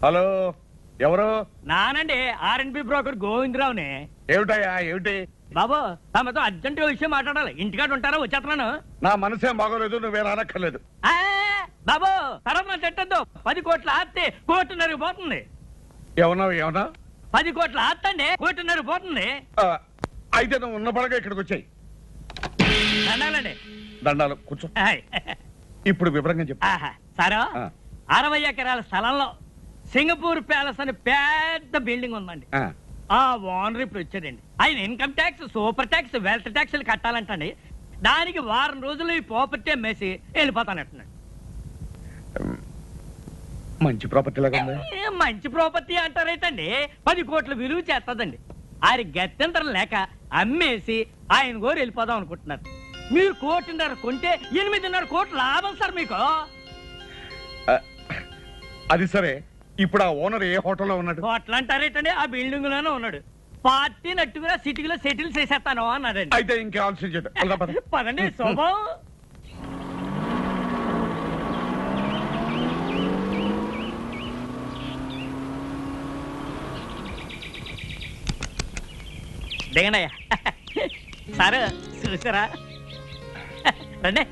Hello, ఎవరు? నానండి, R&B broker గోవిందరావుని. ఏమిటయ్యా, ఏమిటి? బాబు, తమతో అర్జెంట్ విషయం మాట్లాడాలి. ఇంటికాడ ఉంటారా? వచ్చేస్తున్నాను. నా మనసేం బాగోలేదు, నువ్వే రానక్కర్లేదు. బాబు, తర్వాత తిట్టద్దు. 10 కోట్ల ఆస్తి కోటిన్నర పోతుంది. ఏమన్నా 10 కోట్ల ఆస్తి అండి, కోటిన్నర పోతుంది. అయితే నువ్వు ఉన్న పడగా ఇక్కడికి వచ్చాయి. దండాలండి. దండాలు, కూర్చో. ఇప్పుడు వివరంగా చెప్పు. సారా, 60 ఎకరాల స్థలంలో సింగపూర్ ప్యాలెస్ అని పెద్ద బిల్డింగ్ ఉందండి. ఆ ఓనర్ ఇప్పుడు వచ్చాడండి. ఆయన income tax, super tax, wealth ట్యాక్స్లు కట్టాలంటండి. దానికి వారం రోజులు ఈ ప్రాపర్టీ అమ్మేసి వెళ్ళిపోతానంటున్నాడు. మంచి ప్రాపర్టీ లాగా ఉంది. మంచి ప్రాపర్టీ అంటారైతండి, 10 కోట్ల విలువ చేస్తుందండి. ఆయన గత్యంతరం లేక అమ్మేసి ఆయన గోరు వెళ్ళిపోదాం అనుకుంటున్నారు. మీరు 1.5 కోటి కొంటే 8.5 కోట్ల లాభం సార్ మీకు. అది సరే, ఇప్పుడు ఆ ఓనర్ ఏ హోటల్లో ఉన్నాడు? హోటల్ అంటారేటండి, ఆ బిల్డింగ్ లోనే ఉన్నాడు. పార్టీ నట్టుగా సిటీలో సెటిల్ చేసేస్తాను అన్నాడండి. అయితే ఇంకా ఆలోచన చేద్దాం. పదండి శోభం. దిగండి అయ్యా. సార్ చూసారా? రండి.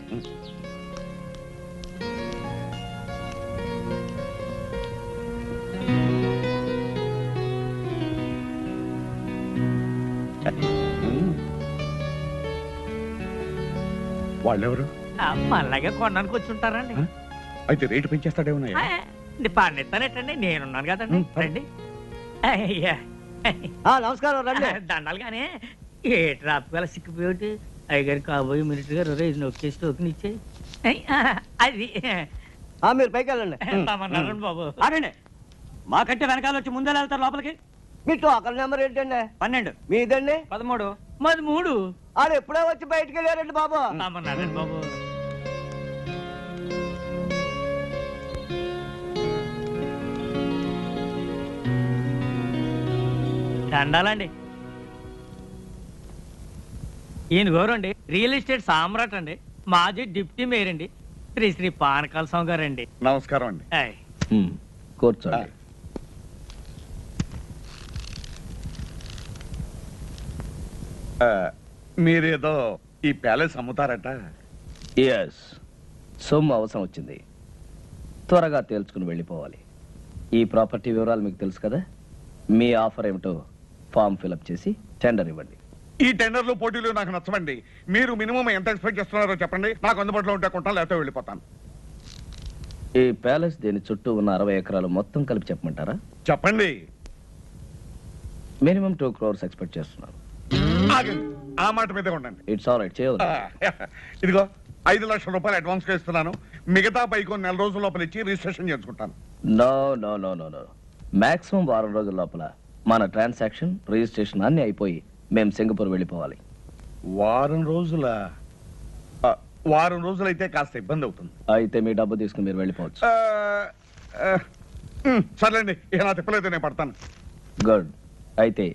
వాళ్ళెవరు? మళ్ళాగే కొనడానికి వచ్చి ఉంటారండి. అయితే రేటు పెంచేస్తాడేమన్నా? పన్నెత్తానేటండి, నేనున్నాను కదండి. రండి. నమస్కారం. రండి. దండాలు కానీ ఏ ట్రాప్ గల సిక్కిపోయి అయ్యగారు కాబోయే మినిస్టర్ గారు రేజ్ నొక్కేసి టోకెన్ ఇచ్చే అది. మీరు పైకి వెళ్ళండి. బాబు అనండి. మాకంటే వెనకాల వచ్చి ముందే వెళ్తారు లోపలికి. మీ టోకన్ నెంబర్ ఏంటండి? 12. మీదండి? 13. మాది 3. ఆడు ఎప్పుడో వచ్చి బయటికి వెళ్ళారండి బాబు. బాబు దండాలండి. ఈయన గౌరండి, రియల్ ఎస్టేట్ సామ్రాట్ అండి, మాజీ డిప్యూటీ మేయర్ అండి, శ్రీ పానకాల స్వామి గారు అండి. నమస్కారం అండి. కూర్చోండి. మీరేదో ఈ ప్యాలెస్ అమ్ముతారట? ఎస్, సొమ్ము అవసరం వచ్చింది, త్వరగా తేల్చుకుని వెళ్ళిపోవాలి. ఈ ప్రాపర్టీ వివరాలు మీకు తెలుసు కదా. మీ ఆఫర్ ఏమిటో ఫామ్ ఫిలప్ చేసి టెండర్ ఇవ్వండి. ఈ టెండర్లు పోటీలు నాకు నచ్చవండి. మీరు మినిమం ఎంత ఎక్స్పెక్ట్ చేస్తున్నారో చెప్పండి. నాకు అందుబాటులో ఉంటే కొంటాను, లేకపోతే వెళ్ళిపోతాను. ఈ ప్యాలెస్ దీని చుట్టూ ఉన్న 60 ఎకరాలు మొత్తం కలిపి చెప్పమంటారా? చెప్పండి. మినిమం 2 crores ఎక్స్పెక్ట్ చేస్తున్నాను. ఆ మాట మీద ఉండండి. ఇట్స్ ఆల్ రైట్, చేయదు. ఇదిగో 5 లక్షల రూపాయలు అడ్వాన్స్ గా ఇస్తున్నాను. మిగతా పైకి 4 రోజుల లోపల ఇచ్చి రిజిస్ట్రేషన్ చేసుకుంటాను. No no no no no, maximum 1 వారం రోజుల లోపల మన ట్రాన్సాక్షన్, రిజిస్ట్రేషన్ అన్ని అయిపోయి మేము సింగపూర్ వెళ్ళిపోవాలి. వారం రోజులు అయితే కాస్త ఇబ్బంది అవుతుంది. అయితే మీ డబ్బు తీసుకుని మీరు వెళ్ళిపోవచ్చు. సర్లేండి, ఇక నా తిప్పలేదు, నేను పడతాను. గుడ్. అయితే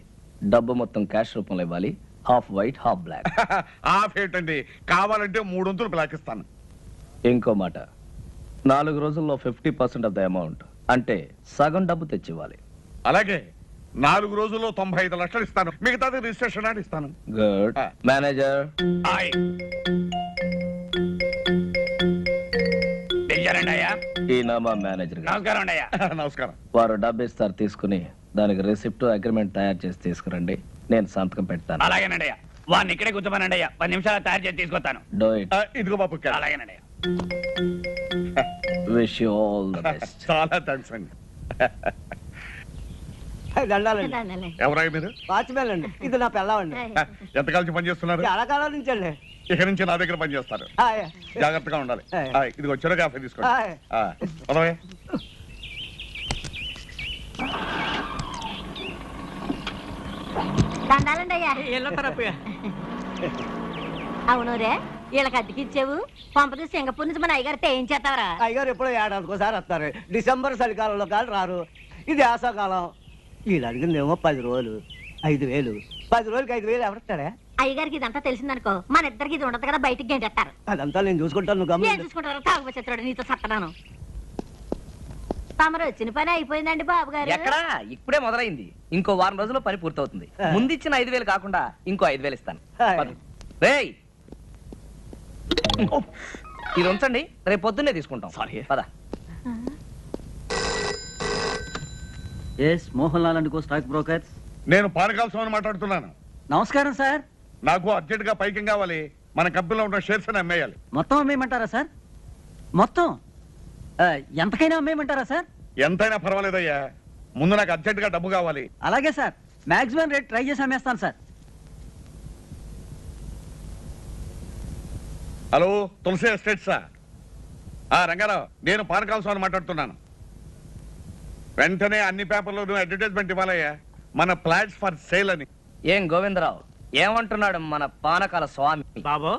డబ్బు మొత్తం క్యాష్ రూపంలో ఇవ్వాలి. Half white, half black. Half ఏంటండి, కావాలంటే 3 వంతులు బ్లాక్ ఇస్తాను. ఇంకో మాట, 4 రోజుల్లో 50% ఆఫ్ ద అమౌంట్, అంటే సగం డబ్బు తెచ్చివ్వాలి. అలాగే 4 రోజుల్లో 95 లక్షలు ఇస్తాను. మిగతాది రిజిస్ట్రేషన్ అని ఇస్తాను. గుడ్. మేనేజర్. ఈయన మా మేనేజర్. నమస్కారం. వారు డబ్బు ఇస్తారు, తీసుకుని దానికి రిసిప్ట్, అగ్రిమెంట్ తయారు చేసి తీసుకురండి. నేను సంతకం పెడతాను. అలాగేనండి. వాడిని ఇక్కడే కూర్చోమనండి. 10 నిమిషాలు తయారు చేసి తీసుకొస్తాను. Do it. ఇదిగో బాబు. అలాగేనండి. Wish you all the best. చాలా థ్యాంక్స్ అండి. దండాలండి. ఎవరయ్య మీరు? వాచ్మెన్ అండి. ఇది నా పిల్లవండి. ఎంతకాలం పని చేస్తున్నారు? చాలా కాలం నుంచి అండి. ఇక నుంచి నా దగ్గర పని చేస్తారు. జాగ్రత్తగా ఉండాలి. ఇది వచ్చారో కాఫీ తీసుకోండి. అవును రే, వీళ్ళకి అద్దెకిచ్చావు. పంపది సింగపూర్ నుంచి మన అయ్యగారితో ఏం చేస్తావరా? అయ్యగారు ఎప్పుడో ఏడాదికోసారి వస్తారు. డిసెంబర్ చలికాలంలో కాదు రారు. ఇది ఆశాకాలం. వీళ్ళు అడిగిందేమో 10 రోజులు, 5,000. 10 రోజులకి 5,000 ఎవరిస్తాడే? అయ్యగారికి ఇదంతా తెలిసిందనుకో, మన ఇద్దరికి ఇది ఉండదు కదా, బయటికి గెంటేస్తారు. అదంతా నేను చూసుకుంటాను. నువ్వు చూసుకుంటారు. తాగుబోతున్నాడు, నీతో సత్తనాను. తమరు వచ్చిన పని అయిపోయిందండి బాబు గారు. ఎక్కడా ఇప్పుడే మొదలైంది. ఇంకో వారం రోజుల్లో పని పూర్తవుతుంది. ముందిచ్చిన 5,000 కాకుండా ఇంకో 5,000 ఇస్తాను. పద. రేయ్ ఇది ఉంచండి, రేపు పొద్దున్నే తీసుకుంటాం. సారీ పద. Mohan Lal and co stock brokers. నేను పానకాల స్వామిని మాట్లాడుతున్నాను. నమస్కారం సార్. నాకు అర్జెంట్ గా పైకి కావాలి. మన కంపెనీలో ఉన్న షేర్స్ అని అమ్మేయాలి. మొత్తం అమ్మేయమంటారా సార్? మొత్తం ఎంతకైనా అమ్మేయమంటారా సార్? ఎంతైనా పర్వాలేదయ్యా, ముందు నాకు అర్జెంట్ గా డబ్బు కావాలి. అలాగే సార్, మాక్సిమం రేట్ ట్రై చేసి అమ్మేస్తాను సార్. హలో, తులసి ఎస్టేట్సా? రంగారావు, నేను పానకాల స్వామిని మాట్లాడుతున్నాను. వెంటనే అన్ని పేపర్లోనూ అడ్వర్టైజ్మెంట్ ఇవ్వాలయ్యా, మన ఫ్లాట్స్ ఫర్ సేల్ అని. ఏం గోవిందరావు ఏమంటున్నాడు మన పానకాల స్వామి? బాబు,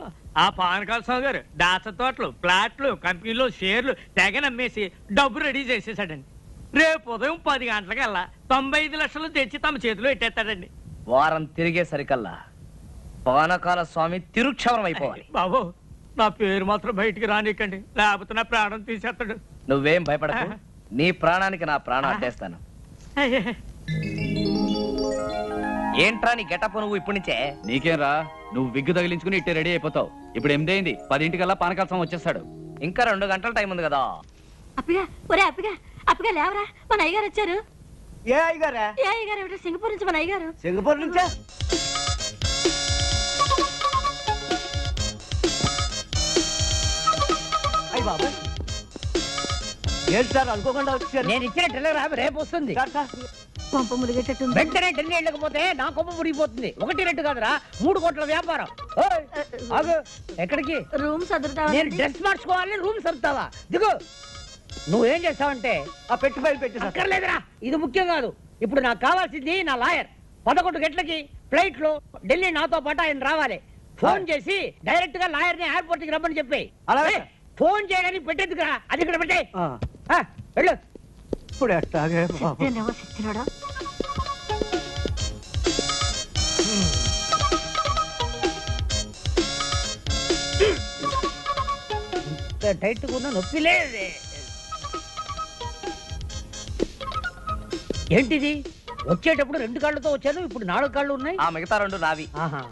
ఆ పానకాల స్వామి గారు దాచ తోటలు, ప్లాట్లు, కంపెనీలో షేర్లు తెగ నమ్మేసి డబ్బు రెడీ చేసేసాడండి. రేపు ఉదయం 10 గంటలకల్లా 95 లక్షలు తెచ్చి తమ చేతిలో పెట్టేస్తాడండి. వారం తిరిగేసరికల్లా పానకాల స్వామి తిరుక్షవరం అయిపోవాలి. బాబు, నా పేరు మాత్రం బయటికి రానికండి, లేకపోతే నా ప్రాణం తీసేస్తాడు. నువ్వేం భయపడకు, నీ ప్రాణానికి నా ప్రాణం అడ్డేస్తాను. ఏంట్రా నీ గెటప్ నువ్వు ఇప్పటి నుంచే? నీకేం రా, నువ్వు విగ్గు తగిలించుకుని ఇట్టే రెడీ అయిపోతావు. ఇప్పుడు 8 అయింది, 10 పానకాల స్వామి వచ్చేస్తాడు. ఇంకా 2 గంటల టైం ఉంది కదా. అప్పిగా, ఒరే అప్పిగా లేవరా, మన అయ్యగారు వచ్చారు. ఏ అయ్యగారా? ఏ అయ్యగారు ఏమిటో, సింగపూర్ నుంచి మన అయ్యగారు. సింగపూర్ నుంచా? అయ్య బాబా, ఏంటి సార్ అనుకోకుండా వచ్చారు? నేను ఇచ్చిన టెలిగ్రామ్ రేపు వస్తుంది. సార్, సార్, పంప ములిగేటట్టు వెంటనే ఢిల్లీ వెళ్ళకపోతే నా కొమ్మ మురిగిపోతుంది. 1 2 కాదురా, 3 కోట్ల వ్యాపారం. ఓయ్, ఆగు. ఎక్కడికి? రూమ్ నేను చదువుతాను. డ్రెస్ మార్చుకోవాలని రూమ్ సర్దుతావా? దిగు. నువ్వేం చేస్తావంటే ఆ పెట్టి ఫైల్ పెట్టి సార్. అక్కర్లేదురా, ఇది ముఖ్యం కాదు. ఇప్పుడు నాకు కావాల్సింది నా లాయర్. 11 గంటలకి ఫ్లైట్ లో ఢిల్లీ నాతో పాటు ఆయన రావాలి. ఫోన్ చేసి డైరెక్ట్ గా లాయర్ ని ఎయిర్పోర్ట్ కి రమ్మని చెప్పి. అలాగే. ఫోన్ చేయడానికి పెట్టేందుకురా, అది ఇక్కడ పెట్టే. ఆ, వెళ్ళు. ఇప్పుడు ఎట్టాగే బాబు? సచ్చినాడా? టైట్ కూడా నొప్పి లేదే. ఏంటిది? వచ్చేటప్పుడు 2 కాళ్ళతో వచ్చాను, ఇప్పుడు 4 కాళ్ళు ఉన్నాయి. ఆ మిగతా 2 నావి. ఆహా.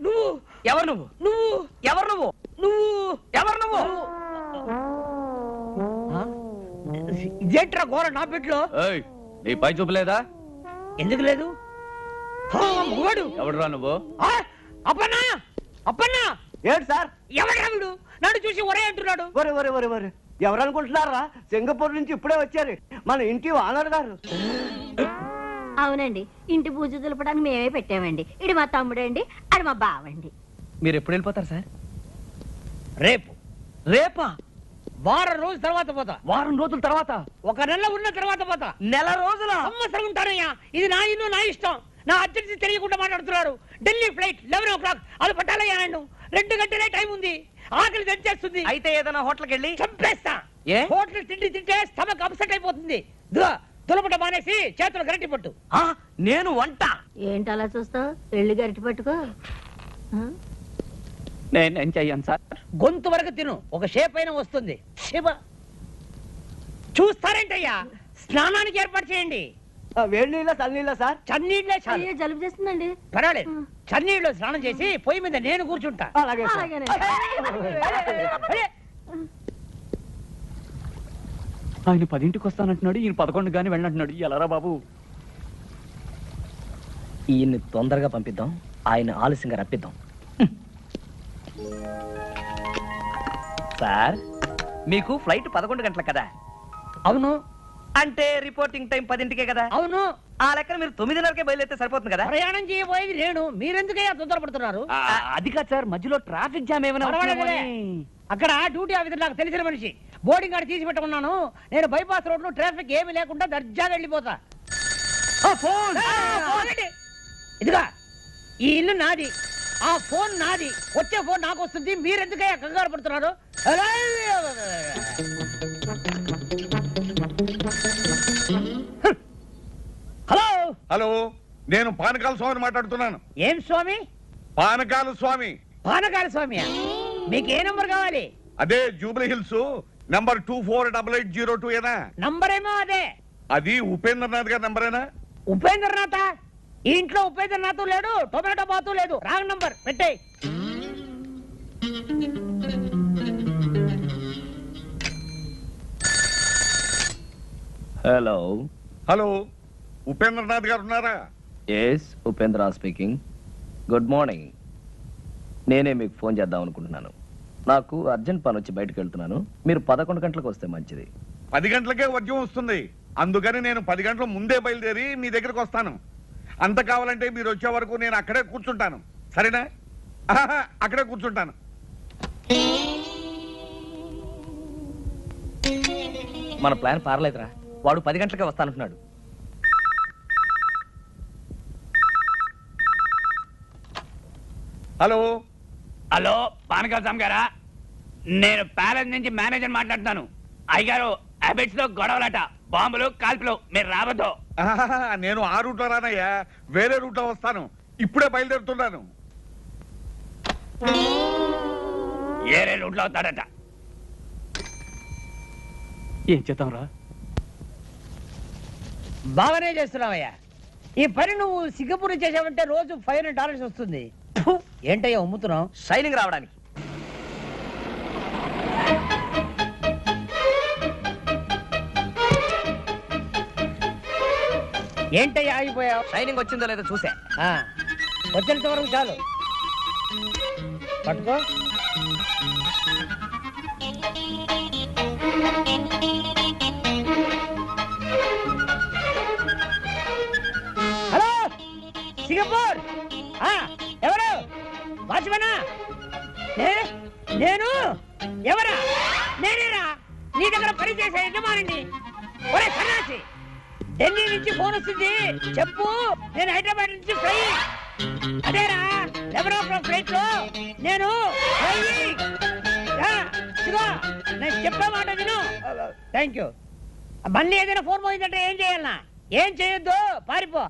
నువ్వు ఎవరు నువ్వు? నువ్వు ఎవరు నువ్వు? నువ్వు ఎవరు నువ్వు? ఇదేంట్రా ఘోర నా పెట్లో? ఏయ్, నీ పై చూపలేదా? ఎందుకు లేదు? మగవాడు ఎవడురా నువ్వు? అప్పన్నా, అప్పన్నా, ఏంటి సార్? ఎవడా వీడు? నన్ను చూసి ఒరే అంటున్నాడు. ఒరే ఒరే ఒరే ఒరే, ఎవరు అనుకుంటున్నారా? సింగపూర్ నుంచి ఇప్పుడే వచ్చారు మన ఇంటి ఓనర్ గారు. అవునండి, ఇంటి పూజ దులపడానికి మేమే పెట్టామండి. ఇది మా తమ్ముడండి, అది మా బావండి. మీరు ఎప్పుడు వెళ్ళిపోతారు సార్? రేపు. రేపా? వారం రోజుల తర్వాత పోతా. వారం రోజుల తర్వాత? 1 నెల ఉన్న తర్వాత పోతా. నెల రోజుల? సంవత్సరం ఉంటానయ్యా. ఇది నా ఇల్లు, నా ఇష్టం. నా అర్జెన్సీ తెలియకుండా మాట్లాడుతున్నారు. ఢిల్లీ ఫ్లైట్ 11 o'clock, అది పట్టాలయ్యా. నన్ను 2 గంటలే టైం ఉంది. ఆకలి తెచ్చేస్తుంది. అయితే ఏదైనా హోటల్కి వెళ్ళి చంపేస్తా. ఏ? హోటల్ తిండి తింటే స్టమక్ అప్సెట్ అయిపోతుంది. దులపట మానేసి చేతులు గరటి పట్టు. నేను వంట. ఏంటి అలా చూస్తావు? వెళ్ళి గరిటి పట్టుకో. నేనేం చెయ్యను సార్. గొంతు వరకు తిను, ఒక షేప్ అయినా వస్తుంది. శివ, చూస్తారేంటయ్యా? స్నానానికి ఏర్పాటు చేయండి. వేడి నీళ్ళ చల్లనీళ్ళ సార్? చన్నీళ్ళే చాలు. అయ్యో, జలుబు చేస్తుందండి. పర్వాలేదు, చన్నీళ్ళు స్నానం చేసి పొయ్యి మీద నేను కూర్చుంటా. అలాగే సార్. అలాగేనండి. ఆయన 10ంటికి వస్తానంటున్నాడు, ఈయన 11 గాని వెళ్ళంటున్నాడు. ఎలారా బాబు? ఈయన్ని తొందరగా పంపిద్దాం, ఆయన ఆలస్యంగా రప్పిద్దాం. సార్, మీకు ఫ్లైట్ 11 గంటలకు కదా? అవును. అంటే రిపోర్టింగ్ టైం 10ంటికే కదా? అవును. ఆ లెక్కన మీరు 9:30కే బయలుదేరితే సరిపోతుంది కదా? ప్రయాణం చేయబోయేది నేను, మీరెందుకయ్యా తొందరపడుతున్నారు? అది కాదు సార్, మధ్యలో ట్రాఫిక్ జామ్ ఏమైనా పర్వాలేదులే. అక్కడ డ్యూటీ ఆఫీసర్ నాకు తెలిసిన మనిషి, బోర్డింగ్ కార్డు తీసి పెట్టుకున్నాను. నేను బైపాస్ రోడ్ లో ట్రాఫిక్ ఏమీ లేకుండా దర్జాగా వెళ్ళిపోతా. ఇదిగా, ఈ ఇల్లు నాది, ఆ ఫోన్ నాది. వచ్చే ఫోన్ నాకు వస్తుంది. మీరెందుకయ్యా కంగారు పడుతున్నారు? హలో. హలో, నేను పానకాల స్వామిని మాట్లాడుతున్నాను. ఏం స్వామి? పానకాల స్వామి. పానకాల స్వామి. మీకు ఏ నంబర్ కావాలి? అదే జూబ్లీ హిల్స్ నంబర్ 248802 ఏనా? నంబర్ ఏమో అదే. అది ఉపేంద్రనాథ్ గారి నంబరేనా? ఉపేంద్రనాథ? ఈ ఇంట్లో ఉపేంద్రనాథ్ లేడు, టొమాటో బాతు లేదు. రాంగ్ నంబర్ పెట్టే. హలో హలో, ఉపేంద్రనాథ్ గారు ఉన్నారా? Yes, Upendra speaking. Good morning. నేనే మీకు ఫోన్ చేద్దాం అనుకుంటున్నాను. నాకు అర్జెంట్ పని వచ్చి బయటకు వెళ్తున్నాను. మీరు 11 గంటలకు వస్తే మంచిది. 10 గంటలకే వర్జం వస్తుంది. అందుకని నేను 10 గంటల ముందే బయలుదేరి మీ దగ్గరకు వస్తాను. అంత కావాలంటే మీరు వచ్చే వరకు నేను అక్కడే కూర్చుంటాను. సరేనా? అక్కడే కూర్చుంటాను. మన ప్లాన్ పారలేదురా. వాడు 10 గంటలకే వస్తానంటున్నాడు. హలో హలో, పానకాల గారా? నేను ప్యాలెస్ నుంచి మేనేజర్ మాట్లాడుతాను. అయ్యగారు హ్యాబిట్స్ లో గొడవలట, బాంబులు కాల్పులు, మీరు రావద్దు. నేను ఆ రూట్లో రానయ్యా, వేరే రూట్లో వస్తాను. ఇప్పుడే బయలుదేరుతున్నాను. ఏరే రూట్లో అవుతాడట. ఏం చేద్దాం రా? బాగానే చేస్తున్నావయ్యా. ఈ పని నువ్వు సింగపూర్ చేసావంటే రోజు $500 వస్తుంది. ఫు, ఏంటయ్యా ఉమ్ముతున్నావు? షైనింగ్ రావడానికి. ఏంటయ్యా ఆగిపోయావు? షైనింగ్ వచ్చిందో లేదో చూసా. వచ్చేంత వరకు చాలు. పట్టుకో. Hello, Singapore. ఎవరు? వాచ్మనా? నేను ఎవరా? నేనేరా నీ దగ్గర పనిచేసే యజమానిని. ఒరే సన్నాసి, ఢిల్లీ నుంచి ఫోన్ వస్తుంది, చెప్పు. నేను హైదరాబాద్ నుంచి ఫ్లై. అదేరా 11 ఫ్లైట్ లో నేను నేను చెప్పే మాట విను. Thank you. మళ్ళీ ఏదైనా ఫోన్ పోయిందంటే ఏం చేయాలన్నా? ఏం చేయొద్దు, పారిపో.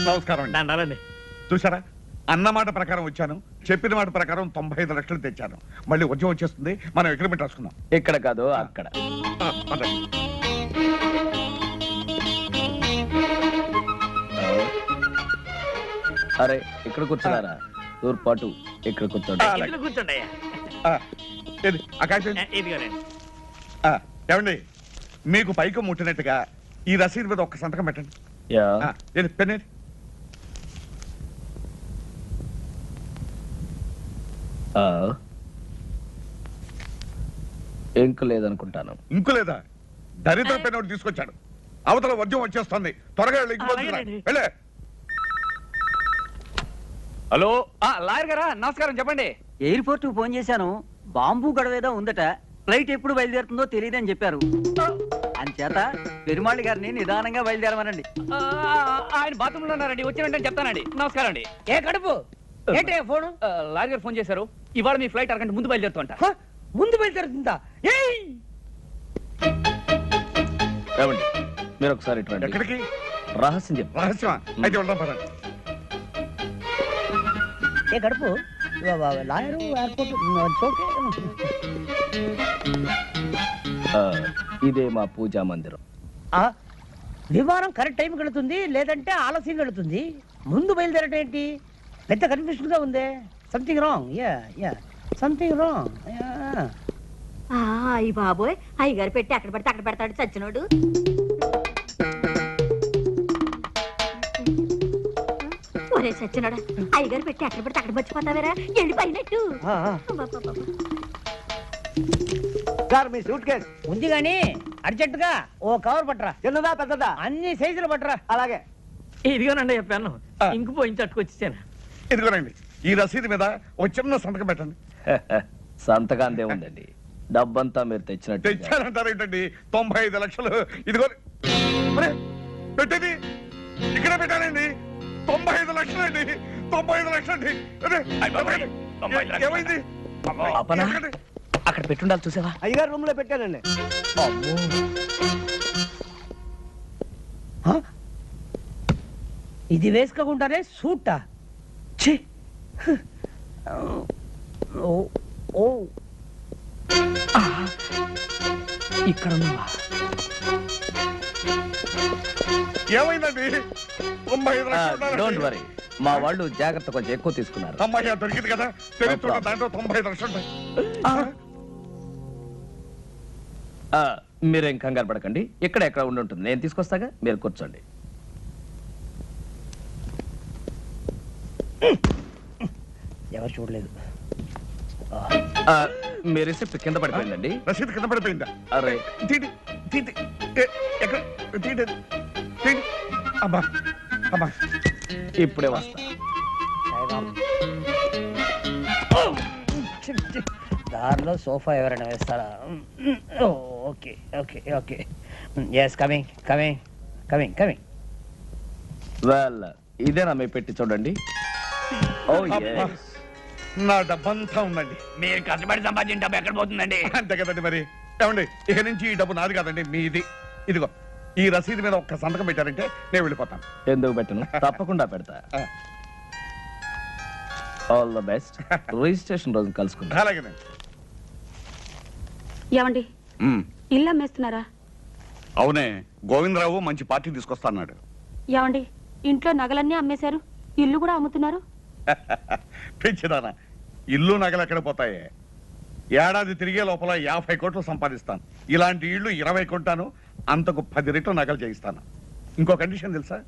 నమస్కారం అండి. దండాలండి. చూసారా, అన్న మాట ప్రకారం వచ్చాను, చెప్పిన మాట ప్రకారం 95 లక్షలు తెచ్చాను. మళ్ళీ వర్జం వచ్చేస్తుంది, మనం అగ్రిమెంట్ రాసుకుందాం. ఇక్కడ కాదు, అక్కడ. పదండి. అరే, ఇక్కడ కూర్చున్నారా? తూర్పాటు ఇక్కడ కూర్చోండి. ఇంట్లో కూర్చోండి అయ్యా. ఏది ఆ కాగితం? ఇదిగోనండి. ఏమండి, మీకు పైకి ముట్టినట్టుగా ఈ రసీదు మీద ఒక్క సంతకం పెట్టండి. యా. ఏది పెన్నేది? ఇంక లేదనుకుంటాను. ఇంకు లేదా? దరిద్ర పెన్ ఒకటి తీసుకొచ్చాడు. అవతల వర్జం వచ్చేస్తుంది, త్వరగా వెళ్ళి అలాగేనండి. వెళ్ళే. హలో, లాయర్ గారా? నమస్కారం, చెప్పండి. ఎయిర్పోర్ట్ కు ఫోన్ చేశాను. బాంబు గడవేదో ఉందట. ఫ్లైట్ ఎప్పుడు బయలుదేరుతుందో తెలియదని చెప్పారు. అంచేత పెరుమాళి గారిని నిదానంగా బయలుదేరమనండి. ఆయన బాత్రూమ్ లో ఉన్నారండి, వచ్చి వెంటనే చెప్తానండి. నమస్కారం అండి. ఏ కడుపు ఏంటి ఫోను? లాయర్ గారు ఫోన్ చేశారు. ఇవాళ మీ ఫ్లైట్ అరగంట ముందు బయలుదేరుతుంట. ముందు బయలుదేరుతుందా? ఏమండి, మీరు ఒకసారి ఇటు రండి. ఎక్కడికి? రహస్యం చెప్పు. రహస్యమా? అయితే వెళ్దాం పదండి. ఏ కడుపు లాయరు ఎయిర్పోర్ట్ ఓకే. ఇదే మా పూజా మందిరం. విమానం కరెక్ట్ టైం వెళుతుంది, లేదంటే ఆలస్యం వెళుతుంది. ముందు బయలుదేరటం ఏంటి? పెద్ద కన్ఫ్యూషన్ గా ఉంది. Something wrong. Yeah something wrong. అయ్యి బాబోయ్, అయ్యగారు పెట్టి అక్కడ పడితే అక్కడ పెడతాడు చచ్చినోడు. ఒరే చచ్చినోడా, అయ్యగారు పెట్టి అక్కడ పడితే అక్కడ మర్చిపోతావేరా? వెళ్ళిపోయినట్టు. సార్, మీ సూట్ కేస్ ఉంది గాని అర్జెంట్ గా ఓ కవర్ పట్టరా. చిన్నదా పెద్దదా? అన్ని సైజులు పట్టరా. అలాగే. ఇదిగోనండి చెప్పాను. ఇంకు పోయించి అట్టుకొచ్చేసాను. ఇదిగోనండి, ఈ రసీదు మీద ఒక చిన్న సంతకం పెట్టండి. సంతకాందే ఉందండి. డబ్బంతా మీరు తెచ్చినట్టు. తెచ్చారంటారు ఏంటండి? 95 లక్షలు. ఇదిగో పెట్టేది ఇక్కడ పెట్టానండి. 95 లక్షలు అండి. 95 లక్షలు అండి. ఏమైంది? అపనా? అక్కడ పెట్టుండాలి, చూసావా? అయ్యగారు రూమ్ లో పెట్టానండి. ఇది వేసుకోకుండానే సూటా ఛీ ఓ ఓ ఇక్కడ ఉన్నావా ఏమైందండి? 95 లక్షలు డోంట్ ఉన్నారండి. వరీ, మా వాళ్ళు జాగ్రత్త కొంచెం ఎక్కువ తీసుకున్నారు. అమ్మాయి దొరికింది కదా, తెలుస్తున్న దాంట్లో 95 లక్షలు ఉంటాయి. మీరేం కంగారు పడకండి, ఇక్కడ ఎక్కడ ఉండి ఉంటుంది, నేను తీసుకొస్తాగా, మీరు కూర్చోండి. ఎవరు చూడలేదు. మీ రిసిప్ట్ కింద పడిపోయిందండి. రసీదు కింద పడిపోయిందా? అరే తీటి తీటి ఎక్కడ తీటి తీటి. అబ్బా అబ్బా, ఇప్పుడే వస్తా. దారిలో సోఫా ఎవరైనా వేస్తారా? Okay okay okay yes coming coming coming coming. Well, ఇదేనా మీ పెట్టి చూడండి. ఓ అబ్బా, నా డబ్బంతా ఉందండి. మీరు కష్టపడి సంపాదించిన డబ్బు ఎక్కడ పోతుందండి? అంతే కదండి మరి. ఏమండి, ఇక నుంచి ఈ డబ్బు నాది కాదండి, మీది. ఇదిగో ఈ రసీదు మీద ఒక్క సంతకం పెట్టారంటే నేను వెళ్ళిపోతాను. ఎందుకు పెట్టను, తప్పకుండా పెడతా. All the best. రిజిస్ట్రేషన్ రోజు కలుసుకుందాం. అలాగేనండి. ఏమండి ఇల్లు అమ్మేస్తున్నారా? అవునే, గోవిందరావు మంచి పార్టీ తీసుకొస్తాడు. ఏమండి ఇంట్లో నగలన్నీ అమ్మేశారు, ఇల్లు కూడా అమ్ముతున్నారు? పెంచిదానా, ఇల్లు నగలు ఎక్కడ పోతాయే? ఏడాది తిరిగే లోపల 50 కోట్లు సంపాదిస్తాను. ఇలాంటి ఇల్లు 20 కొంటాను, అంతకు 10 రెట్లు నగలు చేయిస్తాను. ఇంకో కండిషన్ తెలుసా?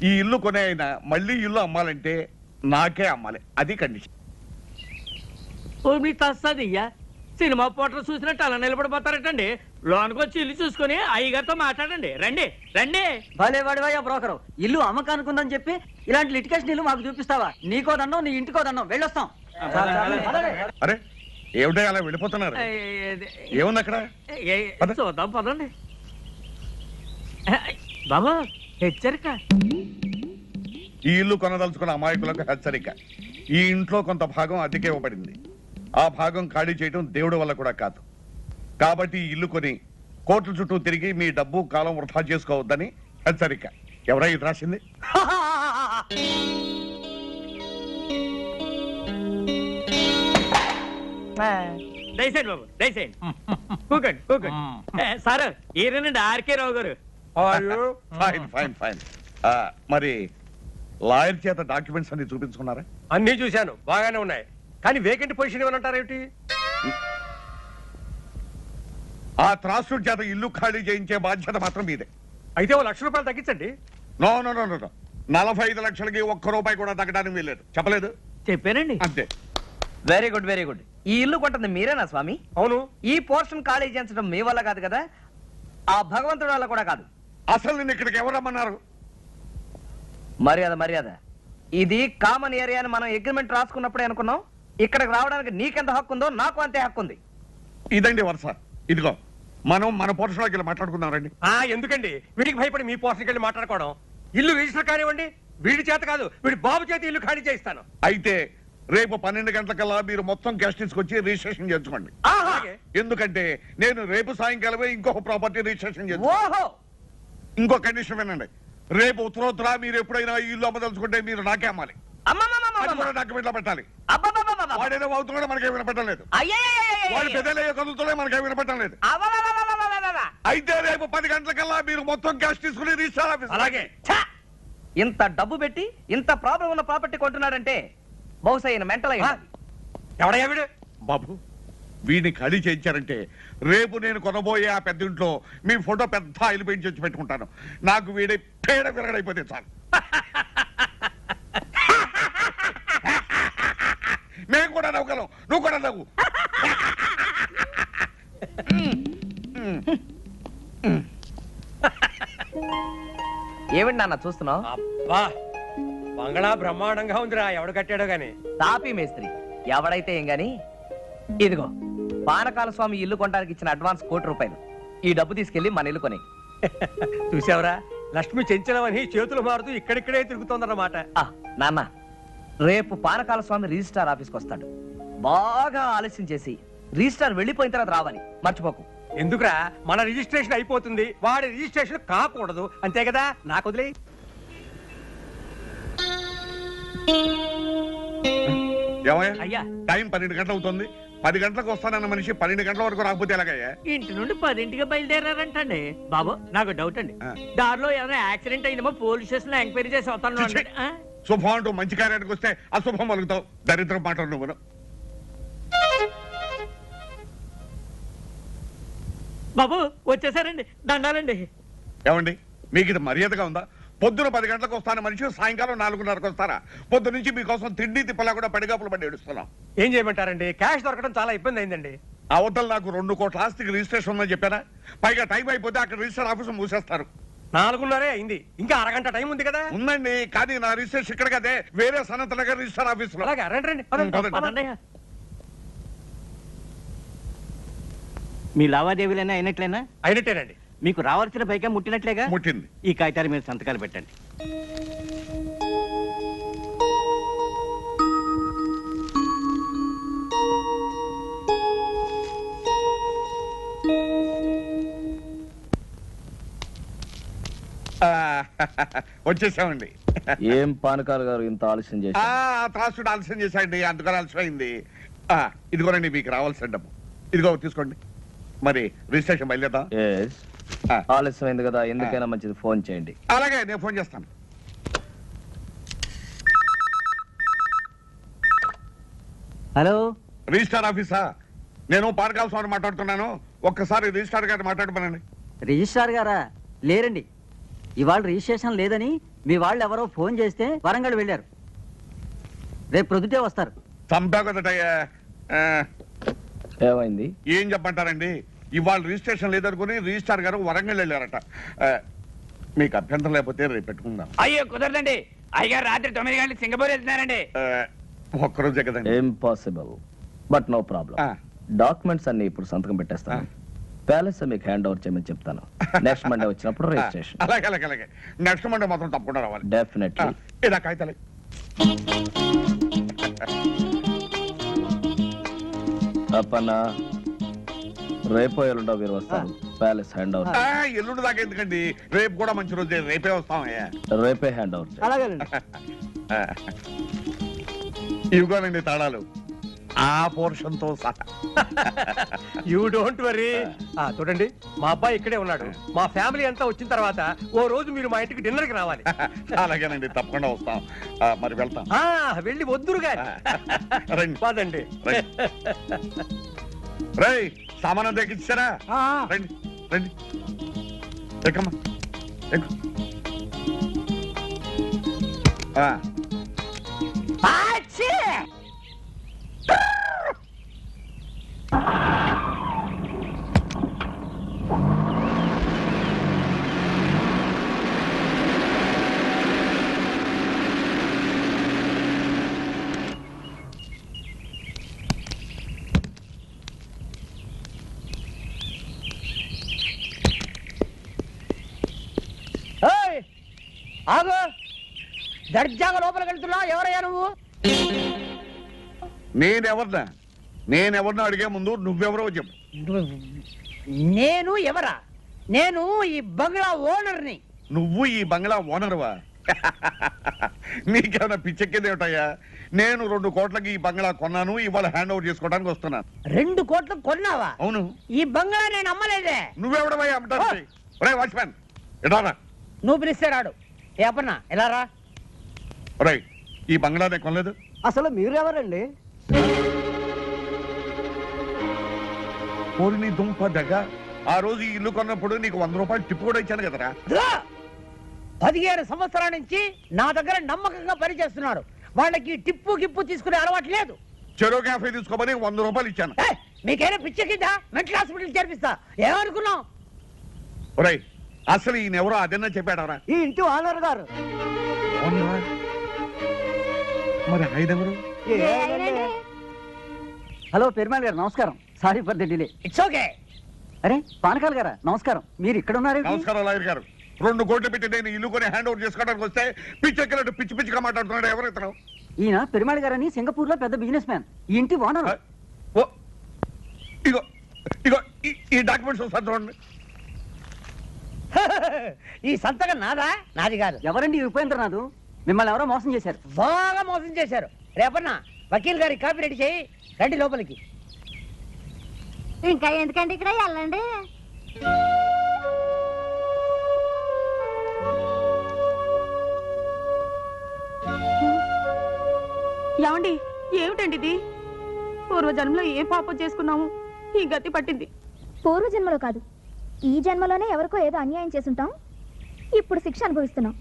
ఈ ఇల్లు కొనే అయినా మళ్ళీ ఇల్లు అమ్మాలంటే నాకే అమ్మాలి, అది కండిషన్. మీ తస్తదియ్యా, సినిమా పోటర్ చూసినట్టు అలా నిలబడిపోతారటండి. లోనికి వచ్చి ఇల్లు చూసుకొని అయ్యగారితో మాట్లాడండి. రండి రండి. భలే వాడివయ్యా బ్రోకరు, ఇల్లు అమ్మకానుకుందని చెప్పి ఇలాంటి లిటికేషన్ ఇల్లు మాకు చూపిస్తావా? నీకో దండం, నీ ఇంటికో దండం, వెళ్ళొస్తాం. అరే ఏమిటో అలా వెళ్ళిపోతున్నారు? ఏముంది అక్కడ? పద. చూద్దాం పదండి. బాబా హెచ్చరిక, ఈ ఇల్లు కొనదలుచుకున్న అమాయకులకు హెచ్చరిక. ఈ ఇంట్లో కొంత భాగం అద్దెకే ఇవ్వబడింది. ఆ భాగం ఖాళీ చేయడం దేవుడి వల్ల కూడా కాదు. కాబట్టి ఈ ఇల్లు కొని కోట్ల చుట్టూ తిరిగి మీ డబ్బు కాలం వృధా చేసుకోవద్దని హెచ్చరిక. ఎవరై ఇది రాసింది? దయచేయండి బాబు, దయచేయండి. కూకండి కూకండి. సార్ ఈయనండి ఆర్కే రావు గారు. Fine fine fine. మరి లాయర్ చేత డాక్యుమెంట్స్ అన్ని చూపించుకున్నారా? అన్ని చూశాను, బాగానే ఉన్నాయి. కానీ వేకెంట్ పొజిషన్ ఏమంటారేమిటి? ఆ త్రాసుడి చేత ఇల్లు ఖాళీ చేయించే బాధ్యత మాత్రం మీదే. అయితే ఓ ₹1,00,000 తగ్గించండి. నో నో నో నో, 45 లక్షలకి ₹1 కూడా తగ్గడానికి వీల్లేదు. చెప్పలేదు? చెప్పానండి. అంతే. Very good very good. ఈ ఇల్లు కొంటుంది మీరేనా స్వామి? అవును. ఈ పోర్షన్ ఖాళీ చేయించడం మీ వల్ల కాదు కదా, ఆ భగవంతుడి వల్ల కూడా కాదు. అసలు నేను ఇక్కడికి ఎవరు రమ్మన్నారు? మర్యాద మర్యాద. ఇది కామన్ ఏరియా అని మనం అగ్రిమెంట్ రాసుకున్నప్పుడే అనుకున్నాం. ఇక్కడికి రావడానికి నీకెంత హక్కు ఉందో నాకు అంతే హక్కు ఉంది. ఇదండి వరుస. ఇదిగో మనం మన పోర్షన్లోకి వెళ్ళి మాట్లాడుకుందాం రండి. ఎందుకండి వీడికి భయపడి మీ పోర్షన్కి వెళ్ళి మాట్లాడుకోవడం? ఇల్లు రిజిస్టర్ కానివ్వండి, వీడి చేత కాదు, వీడి బాబు చేత ఇల్లు ఖాళీ చేయిస్తాను. అయితే రేపు 12 గంటలకల్లా మీరు మొత్తం క్యాష్ తీసుకొచ్చి రిజిస్ట్రేషన్ చేసుకోండి. ఎందుకంటే నేను రేపు సాయంకాలమే ఇంకొక ప్రాపర్టీ రిజిస్ట్రేషన్ చేస్తాను. ఇంకో కండిషన్ వినండి, రేపు ఉత్తరోత్తర మీరు ఎప్పుడైనా ఈ ఇల్లు అమ్మదలుచుకుంటే మీరు నాకే అమ్మాలి. డాక్యుమెంట్లో పెట్టాలి. వాడేదో అవుతున్నాడో మనకే వినపట్టలేదు, వాడు పెద్దలయ్యే కదులుతూనే మనకే వినపట్టలేదు. అయితే రేపు 10 గంటలకల్లా మీరు మొత్తం క్యాష్ తీసుకుని రిజిస్టర్ ఆఫీస్. అలాగే. ఇంత డబ్బు పెట్టి ఇంత ప్రాబ్లం ఉన్న ప్రాపర్టీ కొంటున్నాడంటే బహుశా ఈయన మెంటల్ అయ్యి. ఎవడయ్యా వీడు? బాబు, వీడిని ఖాళీ చేయించారంటే రేపు నేను కొనబోయే ఆ పెద్ద ఇంట్లో మీ ఫోటో పెద్ద ఆయిల్ పెయింట్ చేసి పెట్టుకుంటాను. నాకు వీడి పేడ విరగడైపోతే చాలు. మేము కూడా నవ్వుగలం, నువ్వు కూడా నవ్వు. ఏమిటి నాన్న చూస్తున్నావు? అబ్బా, బంగళా బ్రహ్మాండంగా ఉందిరా. ఎవడు కట్టాడో గాని. తాపీ మేస్త్రి ఎవడైతే ఏం గాని. ఇదిగో పానకాల స్వామి ఇల్లు కొనడానికి ఇచ్చిన అడ్వాన్స్ ₹1,00,00,000. ఈ డబ్బు తీసుకెళ్లి మన ఇల్లు కొని. చూసావరా, లక్ష్మి చెంచలమని చేతులు మారుతూ ఇక్కడిక్కడే తిరుగుతోందన్నమాట. నాన్న, రేపు పానకాల స్వామి రిజిస్ట్రార్ ఆఫీస్కి వస్తాడు. బాగా ఆలస్యం చేసి రిజిస్ట్రార్ వెళ్ళిపోయిన తర్వాత రావాలి, మర్చిపోకు. ఎందుకురా, మన రిజిస్ట్రేషన్ అయిపోతుంది, వాడి రిజిస్ట్రేషన్ కాకూడదు, అంతే కదా. నాకు వదిలే. ఏమయ్యా అయ్యా టైం 12 గంటలు అవుతుంది. 10 గంటలకు వస్తానన్న మనిషి 12 గంటల వరకు రాకపోతే ఎలాగయ్యా? ఇంటి నుండి 10ంటికి బయలుదేరారంటండి. బాబు నాకు డౌట్ అండి, దారిలో ఏదైనా యాక్సిడెంట్ అయిందేమో పోలీస్ స్టేషన్ లో ఎంక్వైరీ చేసి వస్తాను ఛీ, ఛీ. శుభం అంటూ మంచి కార్యానికి వస్తే అశుభం పలుకుతావు. దరిద్రం మాటలు నువ్వు. బాబు వచ్చేసారండి, దండాలండి. ఏమండి మీకు ఇది మర్యాదగా ఉందా? పొద్దున 10 గంటలకు వస్తాను మనిషి సాయంకాలం 4:30కు వస్తారా? పొద్దు నుంచి మీకోసం తిండి తిప్పలా కూడా పడిగాపులు పడి ఏడుస్తున్నాం. ఏం చేయమంటారండి, క్యాష్ దొరకడం చాలా ఇబ్బంది అయిందండి. అవతల నాకు 2 కోట్ల ఆస్తికి రిజిస్ట్రేషన్ ఉందని చెప్పారా? పైగా టైం అయిపోతే అక్కడ రిజిస్టర్ ఆఫీసు మూసేస్తారు. 4:30 అయింది, ఇంకా అరగంట టైం ఉంది కదా. ఉందండి, కానీ నా రిజిస్ట్రేషన్ ఇక్కడ కదే, వేరే సనత్ నగర్ రిజిస్టర్ ఆఫీసులో. అలాగే రండి రండి. పదండి. మీ లావాదేవీలైనా అయినట్లేనా? అయినట్టేనండి. మీకు రావాల్సిన పైగా ముట్టినట్లేగా? ముట్టింది. ఈ కాగితాలు మీరు సంతకాలు పెట్టండి. వచ్చేసామండి. ఏం పానకాల గారు ఇంత ఆలస్యం చేసి త్రాసుడు ఆలస్యం చేశాయండి, అందుకని ఆలస్యం అయింది. ఇదిగోనండి మీకు రావాల్సిన డబ్బు. ఇదిగో తీసుకోండి. మరి రిజిస్ట్రేషన్ బయలుదేద్దాం. ఆలస్యమైంది కదా, ఎందుకైనా మంచిది ఫోన్ చేయండి. అలాగే నేను ఫోన్ చేస్తాను. హలో, రిజిస్టార్ ఆఫీసా? నేను పానకాల స్వామి మాట్లాడుతున్నాను. ఒక్కసారి రిజిస్టార్ గారిని మాట్లాడమనండి. రిజిస్ట్రార్ గారా? లేరండి, ఇవాళ రిజిస్ట్రేషన్ లేదని మీ వాళ్ళు ఎవరో ఫోన్ చేస్తే వరంగల్ వెళ్ళారు. రేపు ప్రొద్దుటే వస్తారు. చంపా కదటయ్యా. ఏమైంది? ఏం చెప్పంటారండి, ఇవాళ రిజిస్ట్రేషన్ లేదనుకుని రిజిస్టార్ గారు వరంగల్ వెళ్ళారట. మీకు అభ్యంతరం లేకపోతే రేపు పెట్టుకుందాం. అయ్యో కుదరదండి, అయ్యగారు రాత్రి 9 గంటలకు సింగపూర్ వెళ్తున్నారండి. ఒక్కరోజే కదండి. Impossible, but no problem. Documents అన్ని ఇప్పుడు సంతకం పెట్టేస్తాను. ప్యాలెస్ మీకు హ్యాండ్ ఓవర్ చేయమని చెప్తాను. నెక్స్ట్ మండే వచ్చినప్పుడు రిజిస్ట్రేషన్. అలాగే అలాగే అలాగే. నెక్స్ట్ మండే మాత్రం తప్పకుండా రావాలి. డెఫినెట్లీ. ఇలా కాగితాలే. అప్పన్న రేపో ఎల్లుండో మీరు వస్తారు. Palace hand over. ఎల్లుండి దాకా ఎందుకండి, రేపు కూడా మంచి రోజే, రేపే వస్తామయ్యా. రేపే హ్యాండ్ ఓవర్. అలాగేనండి. ఇవిగోనండి తాళాలు, ఆ పోర్షన్ తో సహా. You don't worry. చూడండి, మా అబ్బాయి ఇక్కడే ఉన్నాడు. మా ఫ్యామిలీ అంతా వచ్చిన తర్వాత ఓ రోజు మీరు మా ఇంటికి డిన్నర్ కి రావాలి. అలాగేనండి, తప్పకుండా వస్తాం. మరి వెళ్తాం. వెళ్ళి వద్దురు గాని. రండి పదండి. రై సామానం తెచ్చిచ్చారా? రండి రండి, ఎక్కమ్మా ఎక్కు. ఆగు, దర్జాగా లోపలికి వెళ్తున్నా. ఎవరయ్యా నువ్వు? నేనెవరినో అడిగే ముందు నువ్వెవరో చెప్పు. నేను ఎవరా? నేను ఈ బంగ్లా ఓనర్ని. నువ్వు ఈ బంగ్లా ఓనర్వా? నీకేమైనా పిచ్చెక్కేదేమిటయ్యా? నేను 2 కోట్లకి ఈ బంగ్లా కొన్నాను, ఇవాళ హ్యాండ్ ఓవర్ చేసుకోవడానికి వస్తున్నాను. 2 కోట్లు కొన్నావా? అవును. ఈ బంగ్లా నేను అమ్మలేదే. నువ్వెవడమయ్యా అమ్మటానికి? ఒరే వాచ్మ్యాన్, ఎడారా? నువ్వు పిలిస్తే రాడు. ఏ అప్పన్నా ఎలా రా? ఒరే, ఈ బంగ్లా నేను కొనలేదు. అసలు మీరు ఎవరండి? నీ దుంప దగ్గ, ఆ రోజు ఈ ఇల్లు కొన్నప్పుడు నీకు 100 రూపాయలు టిప్పు కూడా ఇచ్చాను కదరా. 15 సంవత్సరాల నుంచి నా దగ్గర నమ్మకంగా పనిచేస్తున్నారు. వాళ్ళకి టిప్పు గిప్పు తీసుకునే అలవాటు లేదు. చెరో కాఫీ తీసుకోమని 100 రూపాయలు ఇచ్చాను. మీకైనా పిచ్చెక్కిందా? Mental hospital చేర్పిస్తా. ఏమనుకున్నావు? ఒరే, అసలు ఈయనెవరో అదన్నా చెప్పాడరా? ఈ ఇంటి ఓనర్ గారు. మరి ఆయనెవరు? హలో పెరుమాళ్ గారు, నమస్కారం. Sorry for the delay. It's okay. అరే పానకాల్ గారా, నమస్కారం. మీరు ఇక్కడ ఉన్నారు? నమస్కారం లాయర్ గారు. 2 కోట్లు పెట్టి నేను ఇల్లు కొని హ్యాండ్ ఓవర్ చేసుకోవడానికి వస్తే పిచ్చెక్కినట్టు పిచ్చి పిచ్చిగా మాట్లాడుతున్నాడు. ఎవరు ఇతను? ఈయన పెరుమాళ్ గారని సింగపూర్ లో పెద్ద బిజినెస్ మ్యాన్. ఈ ఇంటి ఓనర్. ఓ, ఇగో ఇగో ఈ డాక్యుమెంట్స్ ఒకసారి చూడండి. ఈ సంతకం నాదా? నాది కాదు. ఎవరండి ఉపేంద్రనాథ్? మిమ్మల్ని ఎవరో మోసం చేశారు. బాగా మోసం చేశారు. రేపన్నా వకీల్ గారి కాపీ రెడీ చేయి, రండి లోపలికి. ఇంకా ఎందుకండి ఇక్కడ వెళ్ళండి. ఏమండి ఏమిటండి ఇది? పూర్వజన్మలో ఏ పాపం చేసుకున్నాము ఈ గతి పట్టింది. పూర్వజన్మలో కాదు, ఈ జన్మలోనే ఎవరికో ఏదో అన్యాయం చేసుంటాం, ఇప్పుడు శిక్ష అనుభవిస్తున్నాం.